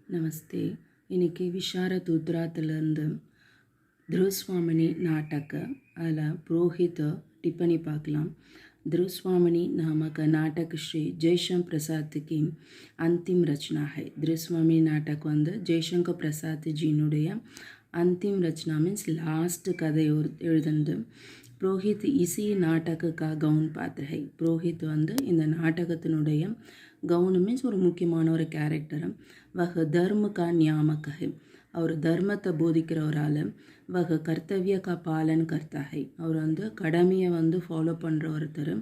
நமஸ்தே. இன்றைக்கி விசாரத் உத்ராத்திலேருந்து ध्रुवस्वामिनी नाटक அதில் புரோஹித் டிப்பணி பார்க்கலாம். ध्रुवस्वामिनी नामक नाटक श्री जयशंकर प्रसाद की अंतिम रचना है. ध्रुवस्वामिनी नाटक வந்து ஜெய்சங்கர் பிரசாத் ஜினுடைய अंतिम रचना मीन्स लास्ट कதை எழுதுனது. புரோஹித் इसी नाटक का गौन पात्र है. புரோஹித் வந்து இந்த நாடகத்தினுடைய கவுன் மீன்ஸ் ஒரு முக்கியமான ஒரு கேரக்டர். वह धर्म का नियामक है. और धर्मத்தை போதிக்கிறவரால் वह कर्तव्य का पालन करता है. அவர் வந்து கடமையை வந்து ஃபாலோ பண்ணுற ஒருத்தர்.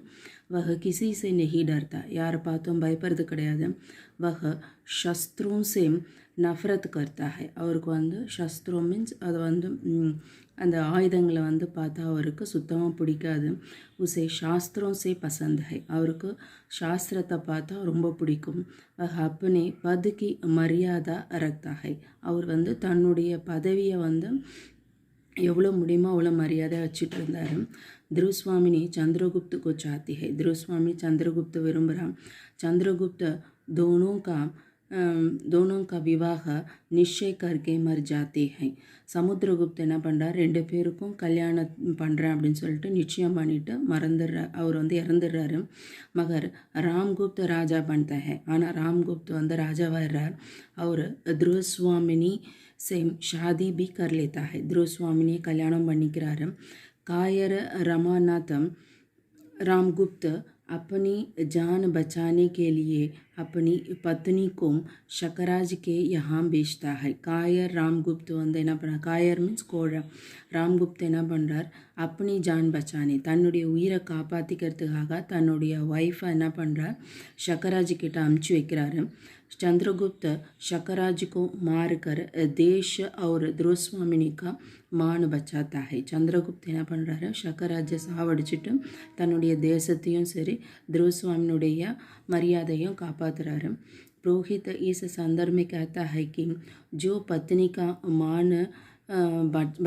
वह किसी से नहीं डरता. யாரை பார்த்தும் பயப்படுறது கிடையாது. वह शस्त्रों से नफरत करता है. அவருக்கு வந்து शस्त्रों மீன்ஸ் அது வந்து அந்த ஆயுதங்களை வந்து பார்த்தா அவருக்கு சுத்தமாக பிடிக்காது. உசே शास्त्रों से पसंद है. அவருக்கு சாஸ்திரத்தை பார்த்தா ரொம்ப பிடிக்கும். वह अपने पद की मर्यादा रखता है. அவர் வந்து தன்னுடைய பதவியை வந்து எவ்வளோ முடியுமோ அவ்வளோ மரியாதை வச்சுட்டு இருந்தார். ध्रुवस्वामिनी चंद्रगुप्त को चाहती है. ध्रुवस्वामी चंद्रगुप्त विरुंबरा. चंद्रगुप्त दोनों का विवाह निश्चय करके मर जाते हैं. சமுத்திரகுப்த் என்ன பண்ணுறார், ரெண்டு பேருக்கும் கல்யாணம் பண்ணுறேன் அப்படின்னு சொல்லிட்டு நிச்சயம் பண்ணிவிட்டு அவர் வந்து இறந்துடுறாரு. மகர் ராம்குப்த் ராஜா बनता है. ஆனால் ராம்குப்த் வந்து ராஜாவாகிறார். அவர் ध्रुवस्वामिनी से शादी भी कर लेता है. ध्रुवस्वामिनी கல்யாணம் பண்ணிக்கிறாரு. कायर रमानाथ रामगुप्त अपनी जान बचाने के लिए अपनी पत्नी को शकराज के यहाँ भेजता है. कायर रामगुप्त வந்து என்ன பண்ண, காயர் மீன்ஸ் கோழ. ராம்குப்த் என்ன பண்ணுறார், अपनी जान बचाने தன்னுடைய உயிரை காப்பாற்றிக்கிறதுக்காக தன்னுடைய ஒய்ஃபை என்ன பண்ணுறார், शकराज கிட்ட அமுச்சு வைக்கிறாரு. चंद्रगुप्त शकराज को मारकर देश और ध्रुवस्वामिनी का मान बचाता है. சந்திரகுப்த் என்ன பண்ணுறாரு, शकराஜை சாவடிச்சுட்டு தன்னுடைய தேசத்தையும் சரி ध्रुवस्वामिनुடைய மரியாதையும் காப்பாற்றுறாரு. புரோஹித் इस संदर्भ में कहता है कि जो पत्नी का मान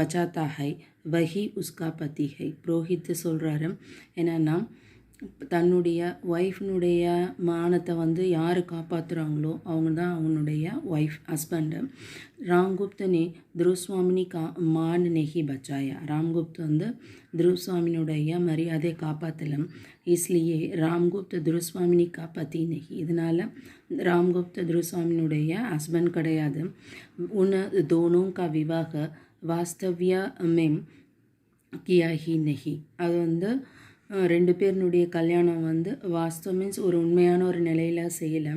बचाता है वही उसका पति है. புரோஹித் சொல்கிறாரு என்னென்னா, தன்னுடைய ஒய்ஃபினுடைய மானத்தை வந்து யார் காப்பாற்றுறாங்களோ அவங்க தான் அவனுடைய ஒய்ஃப், ஹஸ்பண்டு. ராம்குப்த் ने ध्रुवस्वामिनी का मान नहीं बचाया. ராம்குப்த் வந்து ध्रुवस्वामिनुடைய மரியாதை காப்பாற்றலாம். इसलिए ராம்குப்த் ध्रुवस्वामिनी का पति नहीं. இதனால் ராம்குப்த் ध्रुवस्वामिनुடைய ஹஸ்பண்ட் கிடையாது. उन दोनों का विवाह वास्तव्य में किया ही नहीं. அது வந்து ரெண்டு பேருனுடைய கல்யாணம் வந்து வாஸ்தவ மீன்ஸ் ஒரு உண்மையான ஒரு நிலையில் செய்யலை.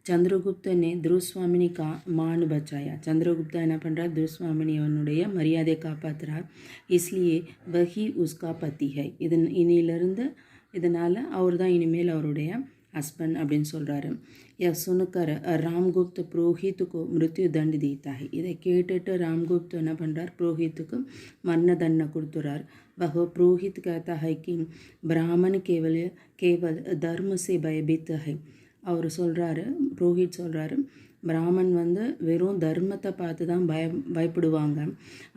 சந்திரகுப்தனே ध्रुवस्वामिनी का मान बचाया. சந்திரகுப்தா என்ன பண்ணுறார், ध्रुवस्वामिनी அவனுடைய மரியாதையை காப்பாற்றுறார். इसलिए वही उसका पति है. இனியிலிருந்து இதனால் அவர் தான் இனிமேல் அவருடைய ஹஸ்பண்ட் அப்படின்னு சொல்கிறாரு. सुनकर रामगुप्त पुरोहित को मृत्यु दंड देता है. இதை கேட்டுட்டு ராம்குப்த் என்ன பண்ணுறார், புரோஹித்துக்கு மரண தண்டனை கொடுத்துறார். वह पुरोहित कहता है कि ब्राह्मण केवल धर्म से भयभीत है. அவர் சொல்கிறாரு, புரோஹித் சொல்கிறாரு, பிராமன் வந்து வெறும் தர்மத்தை பார்த்து தான் பயப்படுவாங்க.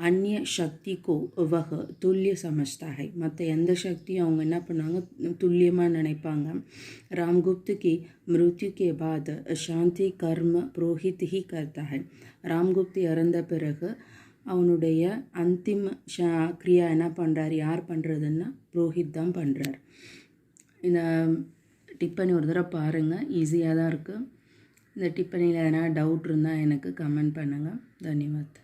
அந்நிய சக்திக்கோ வக துல்லிய சமஜ்தா है. மற்ற எந்த சக்தியும் அவங்க என்ன பண்ணாங்க, துல்லியமாக நினைப்பாங்க. ராம்குப்த் की मृत्यु के बाद शांति कर्म पुरोहित ही करता है. ராம்குப்த் இறந்த பிறகு அவனுடைய அந்திம கிரியா என்ன பண்ணுறார், யார் பண்ணுறதுன்னா புரோஹித் தான் பண்ணுறார். இந்த டிப்பனி ஒரு தடவை பாருங்கள், ஈஸியாக தான் இருக்குது. இந்த டிப்பனியில் எதனா டவுட் இருந்தால் எனக்கு கமெண்ட் பண்ணுங்கள். தன்யவாத்.